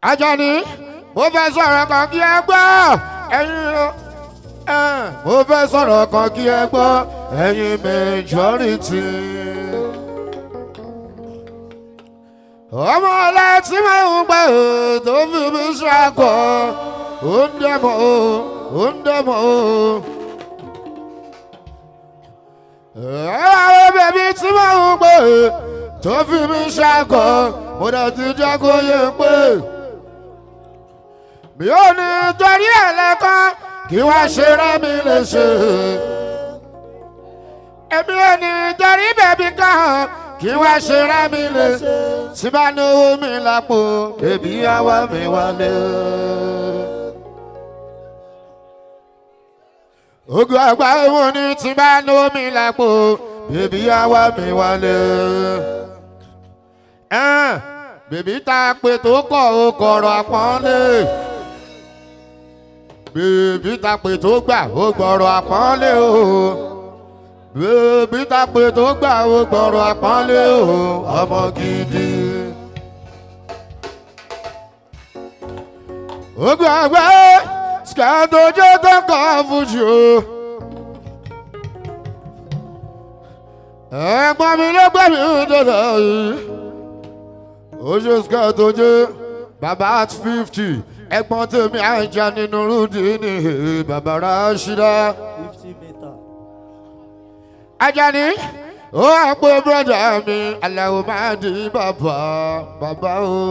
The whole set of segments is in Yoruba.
Ajani, mo fẹ́ sọ̀rọ̀ kan kí ẹ gbọ́ ẹ̀yin mo fẹ́ sọ̀rọ̀ kan kí ẹ gbọ́ ẹ̀yin majority. Ọmọ ọlá tí mo ń gbọ́ tó fi mi ṣàkọ́ ó ń dẹ́mọ̀ ó ń dẹ́mọ̀ ó. Àwọn bèbí tí mo ń gbọ́ tó fi mi ṣàkọ́ mo dẹ̀ ti jẹ́ kó yé pé. Mi ò ní torí ẹlẹ́kọ́ kí wá ṣe rẹ́ mi lè ṣe. Èmi ò ní torí bèbí kan kí wá ṣe rẹ́ mi lè ṣe. Tí bá náwó mi lápò, bèbí àwa mi wálé. Ogun àgbà wọn ní tí bá náwó mi lápò, bèbí àwa mi wálé. Bèbí ta pé tó kọ̀ ó kọ̀rọ̀ àpọ́nlé. Bèbí ta pé tó gbà ó gbọ̀rọ̀ àpọ́nlé o. Bèbí ta pé tó gbà ó gbọ̀rọ̀ àpọ́nlé o. Ọmọ gidi. Ogun àgbà skàdójó tó kọ́ fújì o. Ẹ̀gbọ́n mi ló gbé mi dọ̀dọ̀ yìí. Ojú skàdójó bàbá at 50. Ẹ̀gbọ́n tèmi àjà nínú rúdì ní bàbá Rashida. 50 meter. Ajani ó àpò brọ́dà mi aláwọ̀ máa di bàbá o.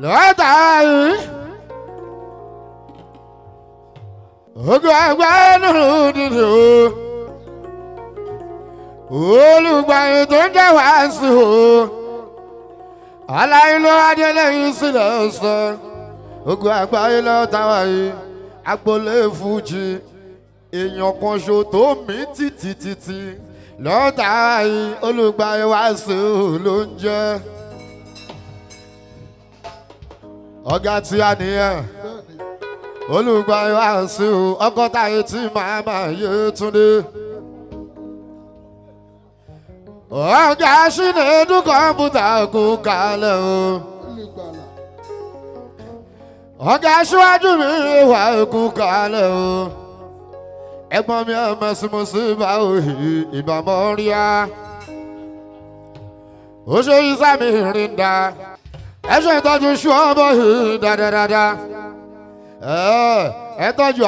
Lọ́tà yìí ogun àgbà nínú rúdì ní o. Olùgbàyè tó ń jẹ́ wàásù o. Aláìlú adélẹ́yìn sílẹ̀ sọ. Ogun àgbáyé lọ́tàwá yìí. Agbolé fújì. Èèyàn kan ṣo tó mí títí. Lọ́tàwá yìí. Olùgbàyè wàásù ló ń jẹ́. Ọ̀gá tí a nìyẹn. Olùgbàyè wàásù. Ọgọ́ta yìí tí màmá yé túndé. Ọ̀gá Ṣínédù kọ̀ǹpútà kú kalẹ̀ o. Ọ̀gá Ṣíwájú mi wà kú kalẹ̀ o. Ẹ̀gbọ́n mi ẹ̀mẹ́sìmọ́sí bá òhì ìbámọ́ rí a. Ó ṣe iṣẹ́ mi rìn dá. Ẹ ṣe ìtọ́jú ṣọ́ọ́bọ̀ yìí dáadáa. Ẹ tọ́jú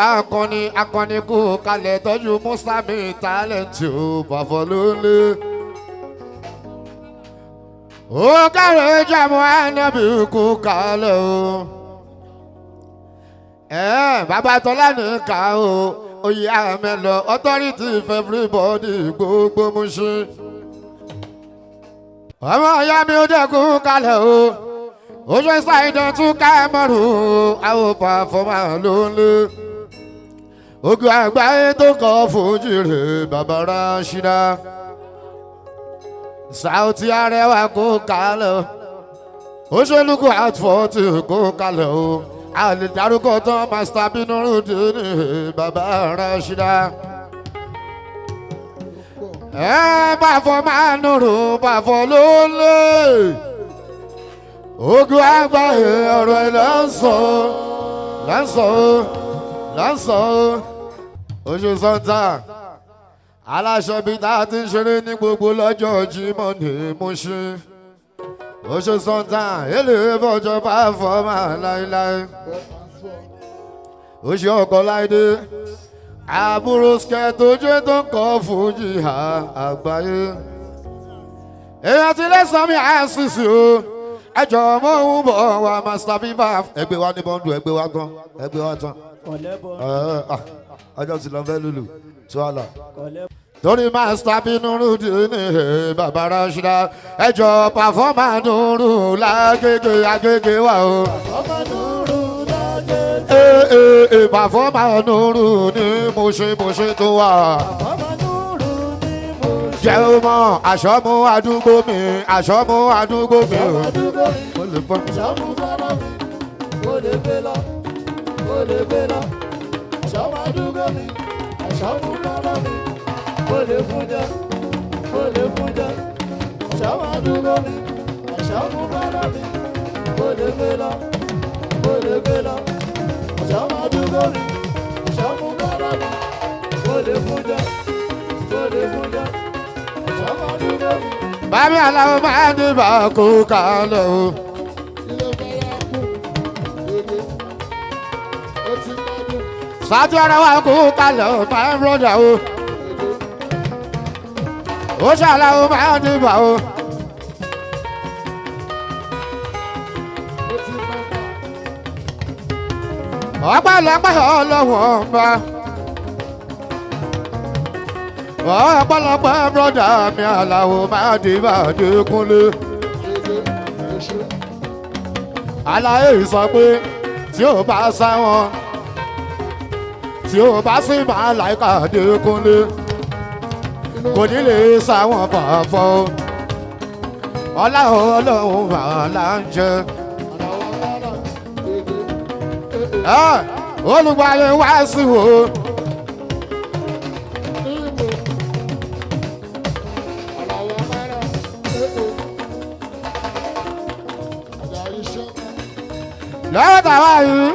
akọni kú kalẹ̀ tọ́jú Mùsàmí tálẹ̀ntì ó bàfọ́ lólè. Ó kàrẹ́ jàmọ́ ànábì kú kalẹ̀ o. Bàbá Tọ́lá ní ká o. Oyè àmẹ́lọ authority for everybody gbogbo Mùṣín. Ọmọ ìyá mi ó dẹ́kú kalẹ̀ o. Ó ṣe ṣàìdán tún ká mọ́rùn-ún. Àwọn pàfọ́mà ló ń lé. Ogun àgbáyé tó kọ́ fújì rè bàbá Rashida. Sauti Arẹwà kó kalẹ̀ o. Ó ṣe lùkù àtúfọ́tì kó kalẹ̀ o. A lè dárúkọ tán Master Binurudeen bàbá Rashida. Bàfọ́ máa nùrù bàfọ́ ló lè. Ogun àgbáyé ọ̀rọ̀ ẹ̀ lásán. Oṣù Sọ́ńtà. Aláṣẹ bíi tá a ti ń ṣeré ní gbogbo lọ́jọ́ Jímọ̀ ní Mùṣín. Oṣù Sọ́ńtà èlé bọ́jọ́ bá fọ́ máa láéláé. Oṣù ọkọ̀ láìdé. Àbúrò skẹ́tò jẹ́ tó ń kọ́ fújì àgbáyé. Èèyàn ti lẹ́sàn-án mi àṣìṣe o. Ẹjọ́ mọ́ ń bọ̀ wá Master Bimba. Ẹgbẹ́ wa ní bọ́ńdù ẹgbẹ́ wa tán. Ọjọ́ ti lọ fẹ́ lùlù tó wà lọ. Torí Master Binurudeen bàbá Rashida. Ẹjọ́ pàfọ́mà nùrù lágége wa o. Pàfọ́mà nùrù ní Mùṣín tó wà. jẹ́ o mọ̀ àṣọ́mú àdúgbò mi àṣọ́mú àdúgbò mi o. mo lè bọ́. àṣọ́mú bọ́lá mi mo lè gbé lọ mo lè gbé lọ àṣọ́mú àdúgbò mi àṣọ́mú bọ́lá mi mo lè fún jẹ mo lè fún jẹ àṣọ́mú àdúgbò mi àṣọ́mú bọ́lá mi mo lè gbé lọ mo lè gbé lọ àṣọ́mú àdúgbò mi àṣọ́mú bọ́lá mi mo lè fún jẹ mo lè fún jẹ àṣọ́mú àdúgbò mi. Bàbá aláwọ̀ máa ń dìbò kó kalẹ̀ o. Sátú ara wa kó kalẹ̀ o, my brother o. Ó ṣàlàwọ̀ máa ń dìbò o. Ọ̀pọ̀lọpọ̀ ọlọ́wọ̀n bá. Ọ̀pọ̀lọpọ̀ brọ́dà mi aláwọ̀ máa dìbò Adékúnlé. Aláyé sọ pé tí ò bá sá wọn, tí ò bá sì máa láìka Adékúnlé, kò ní lè sá wọn pàfọ́. Ọláhùn ọlọ́hun bàálà ń jẹ. Olùgbàlè wá sí wo. Lọ́wọ́ tàwa yìí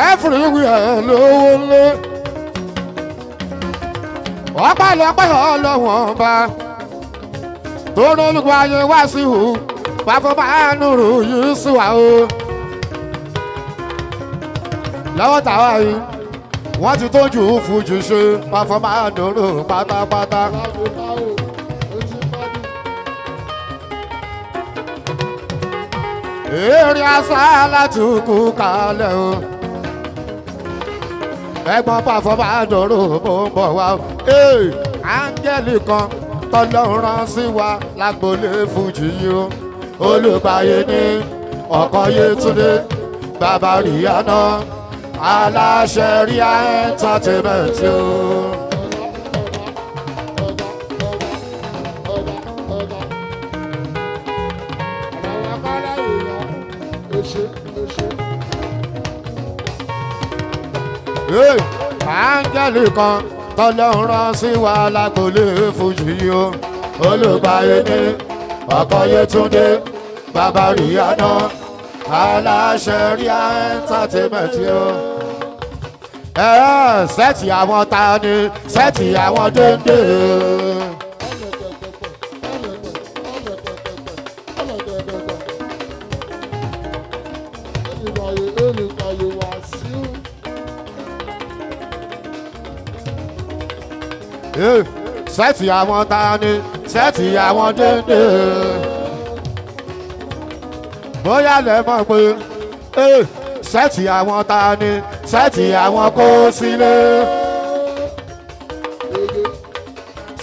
ẹ̀fùrì wí ẹ̀ lówó lé. Ọ̀pọ̀lọpọ̀ ọlọ́wọ́n bá tó lólùgbàlè wá sí wo. Pàfọ́ máa ń rò yìí sí wa o. Lọ́wọ́ tàwa yìí wọ́n ti tójú fújì ṣe pàfọ́ máa ń dòrò pátápátá. Èrè asálà tún kú kalẹ̀ o. Ẹ̀gbọ́n pàfọ́ máa ń dòrò mo ń bọ̀ wá o. Áńgẹ́lì kan tọ́lọ́run rán sí wa lágbolé fújì yìí o. Olùgbàyè ní ọkọ̀ Yétúndé bàbá Ríyáná aláṣẹ Ríà Entertainment o. Áńgẹ́lì kan tọ́lọ́run rán sí wa lágbolé fújì o. Olùgbàyè ní ọkọ̀ Yétúndé bàbá Ríyáná aláṣẹ Ríà Entertainment o. Sẹ́ẹ̀tì àwọn ta ni sẹ́ẹ̀tì àwọn déndé. Sẹ́ẹ̀tì àwọn ta ni sẹ́ẹ̀tì àwọn déndé. Bóyá lẹ mọ̀ pé sẹ́ẹ̀tì àwọn ta ni sẹ́ẹ̀tì àwọn kó sílé.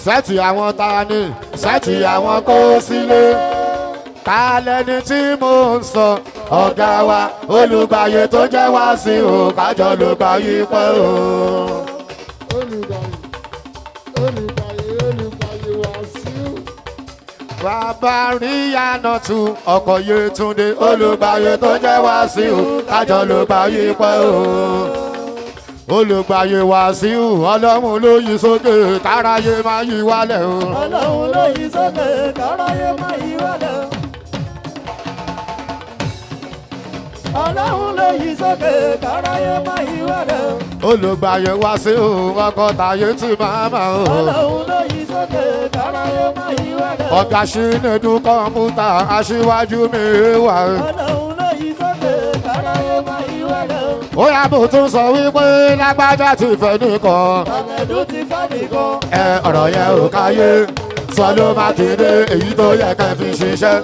Sẹ́ẹ̀tì àwọn ta ni sẹ́ẹ̀tì àwọn kó sílé. Ta lẹni tí mo ń sọ ọ̀gá wa Olùgbàyè tó jẹ́ wá sí o kájọ ló gbà yí pẹ́ o. Bàbá Ríyáná tún ọkọ̀ Yétúndé Olùgbàyè tó jẹ́ wá sí o kájọ ló gbà yí pẹ́ o. Olùgbàyè wá sí o Ọlọ́run ló yí sókè káráyé má yí wálẹ̀ o. Ọlọ́run ló yí sókè káráyé má yí wálẹ̀ o. Ọlọ́run ló yí sókè káráyé má yí wálẹ̀ o. Olùgbàyè wá sí o ọkọ̀ Táyé tí màmá o. Ọlọ́run ló yí sókè káráyé má yí wálẹ̀ o. Ọ̀gá Ṣínédù kọ̀m̀pútà aṣíwájú mi wà. Ọlọ́run ló yí sókè káráyé má yí wálẹ̀ o. Ó yá bó tún sọ wípé lágbájá ti fẹ́ nìkan. Àmẹ̀dù ti fẹ́ nìkan. Ọ̀rọ̀ yẹn ò káyé sọ ló má kéde èyí tó yẹ kẹ́ fi ṣiṣẹ́.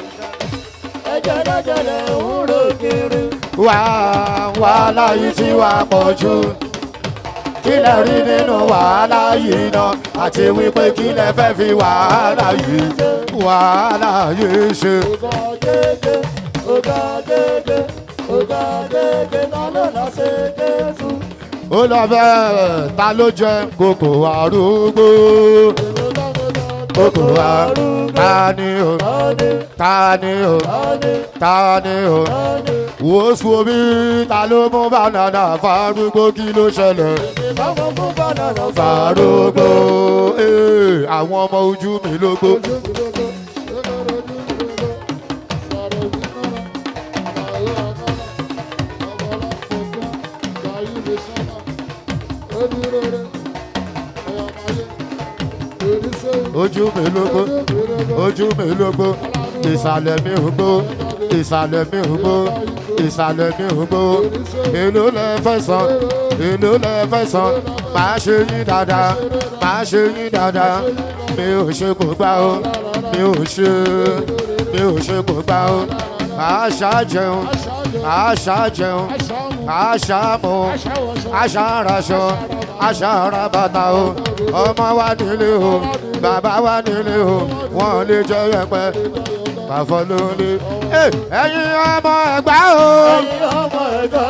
Ẹ̀jẹ̀ lẹ́jẹ̀lẹ̀ ń ro kiri. Wàhálà yìí ti wá pọ̀ jù. Kí lẹ rí nínú wàhálà yìí náà àti wípé kí lẹ fẹ́ fi wàhálà yìí ṣe. Ọ̀gá dédé ta ló lọ ṣe Jésù. Ó lọ bẹ́ẹ̀ ta ló jẹ kòkò arúgbó. kókó arúgbó. Ta ni o? Ta ni o? Ta ni o? Wo sùn omi ta ló mú bànànà fárúgbó kí ló ṣẹlẹ̀? Fárúgbó àwọn ọmọ ojú mi lógbó. Ojú mi lógbó, ojú mi lógbó, ìsàlẹ̀ mi ò gbó, ìsàlẹ̀ mi ò gbó, ìsàlẹ̀ mi ò gbó. Èló lẹ fẹ́ san, èló lẹ fẹ́ san, máa ṣe yín dáadáa, máa ṣe yín dáadáa. Mi ò ṣe kò gbá o, mi ò ṣe kò gbá o. Àṣà jẹun, àṣà jẹun, àṣà mu, àṣà raṣọ, àṣà ra bàtà o. Ọmọ wa nílé o, bàbá wa nílé o, wọ́n lè jẹ yẹpẹ bàfọ́ lónìí. Ẹ̀yin ọmọ Ẹ̀gbá o. Ẹ̀yin ọmọ Ẹ̀gbá.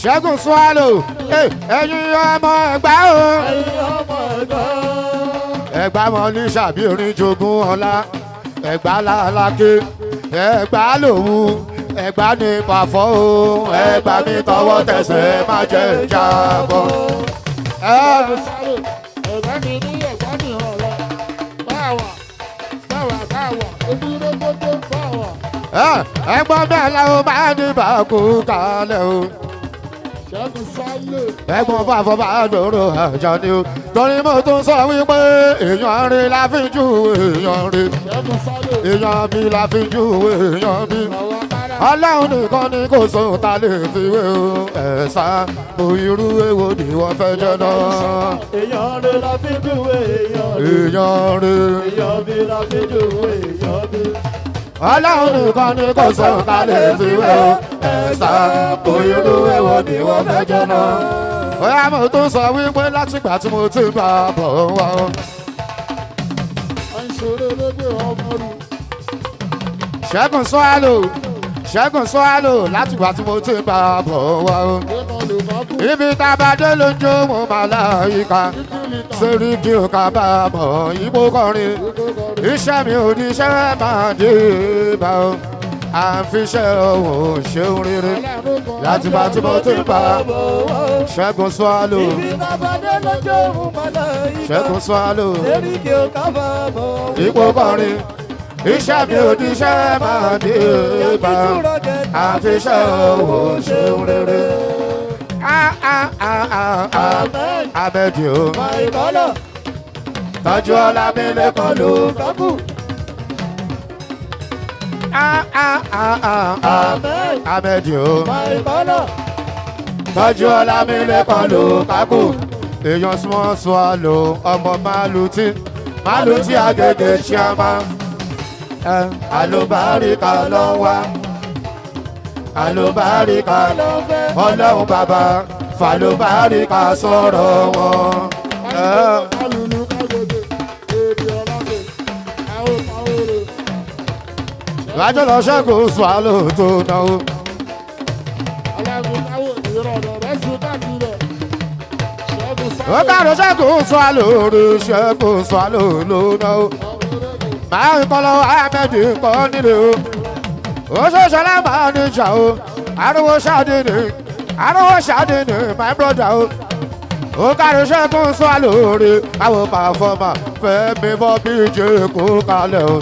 Ṣẹ́gun Swallow. Ẹ̀yin ọmọ Ẹ̀gbá o. Ẹ̀yin ọmọ Ẹ̀gbá. Ẹ̀gbá mọ ní ṣàbí orin jogún ọlá. Ẹ̀gbá lálákè, Ẹ̀gbá lòwú, Ẹ̀gbá ní pàfọ́ o. Ẹ̀gbá mi tọwọ́ tẹsẹ̀ má jẹ́ jábọ́. Ẹ̀gbá mi ní Ẹ̀gbá mi ọ̀rọ̀. Báwa, ojúlé gbogbo báwa. Ẹ̀gbọ́n bẹ́ẹ̀ làwọn máa ní bàkú kalẹ̀ o. Ṣẹ́gun Swallow. Ẹ̀gbọ́n bá fọ́ bá dòrò àjà ni o. Torí mo tún sọ wípé èèyàn rí la fi ju èèyàn rí. Ṣẹ́gun Swallow. Èèyàn bí la fi ju èèyàn bí. Ọlọ́run nìkan ni kò sóhun ta lè fi wé o. Ẹ̀sà kò irú èwo ni wọ́n fẹ́ jẹ́ náà. Èèyàn rí la fi júwe èèyàn rí. Èèyàn rí. Èèyàn bí la fi júwe èèyàn bí. Ọlọ́run nìkan ni kò sóhun ta lè fi wé o. Ẹ̀sà kò irú èwo ni wọ́n fẹ́ jẹ́ náà. Bóyá mo tún sọ wípé látìgbà tí mo ti bá a bọ̀ wá o. À ń ṣeré lóde ọmọ rú. Ṣẹ́gun Swallow, Ṣẹ́gun Swallow látìgbà tí mo ti bá a bọ̀ wá o. Ibi tá a bá dé ló ń jó mo máa láyìíká. Sẹ́ríkì ò ká bá a bọ̀ ìbò kọrin. Iṣẹ́ mi ò ní iṣẹ́ máa dé bá o. À ń fiṣẹ́ òun ṣeun rere. Látìgbà tí mo ti bá a bọ̀ Ṣẹ́gun Swallow. Ṣẹ́gun Swallow. Sẹ́ríkì ò ká bá a bọ̀ ìbò kọrin. Iṣẹ́ mi ò ní iṣẹ́ máa dé bá o. À ń fiṣẹ́ òun ṣeun rere. Ahmed o. Àìkọ́lọ̀. Tọ́jú ọlá mi lẹ́kọ̀ọ́ ló. Kábù. Ahmed o. Àìkọ́lọ̀. Tọ́jú ọlá mi lẹ́kọ̀ọ́ ló kákù. Èèyàn Small Swallow ọmọ Málùtí. Málùtí Agége Chiama. Àlùbáríkà ló wá. Àlùbáríkà ló fẹ́. Ọlọ́run bàbá fàlùbáríkà sọ̀rọ̀ wọn. Alùlù kágòdè. Èdè ọ̀làdè. Àwọn òrè. Lájọ́ lọ Ṣẹ́gun Swallow tó náwó. Alágùn káwò ìrọ̀lẹ́ rẹ̀ sùn káàkiri. Ṣẹ́gun Ó Swallow. kàrò Ṣẹ́gun Swallow rí Ṣẹ́gun Swallow ló náwó. Máa ń kọ́ lọ́wọ́ Ahmed kọ́ nílé o. Ó ṣoṣọlá máa ní ìjà o. Arúgbó ṣáde ni, arúgbó ṣáde ni my brother o. Ó kàrò Ṣẹ́gun Swallow rí àwọn pàfọ́mà Fẹ́mi Bọ́bíjì kó kalẹ̀ o.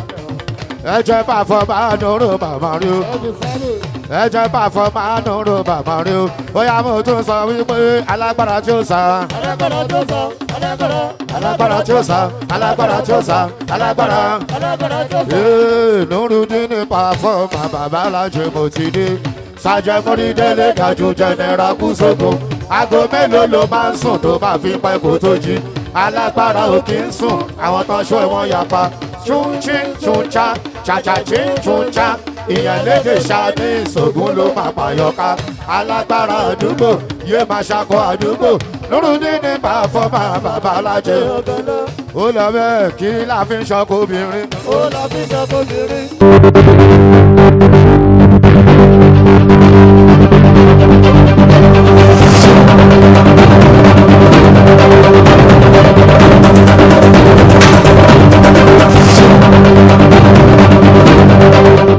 Ẹ jẹ́ pàfọ́mà nùrù màmá rí o. Ṣẹ́gun Swallow. Ẹ jẹ́ pàfọ́mà nùrù màmá rí o. Bóyá mo tún sọ wípé alágbára tí ó sá. Alágbára tó sọ. Alágbára. Alágbára tí ó sá. Alágbára tí ó sá. Alágbára. Alágbára tó sọ. Nurudeen ní pàfọ́mà babalájẹ mo ti dé. Sàjẹ́ mórí délé dájú jẹnẹra kú sóko. Aago mélòó ló máa ń sùn tó máa fi pẹ́ kó tó jí? Alágbára ò kí ń sùn, àwọn tán ṣó wọn yapa. Chúnchín chúnchá, chàchàchín chúnchá. Ìyẹn lédè ṣáàdì ìṣògùn ló máa pàyọká. Alágbára àdúgbò yé máa ṣakọ àdúgbò. Nurudeen ní pàfọ́mà babalájẹ. Ó lọ bẹ́ẹ̀ kí la fi ń ṣọkọ obìnrin. Ó lọ bí sọ fún mi rí.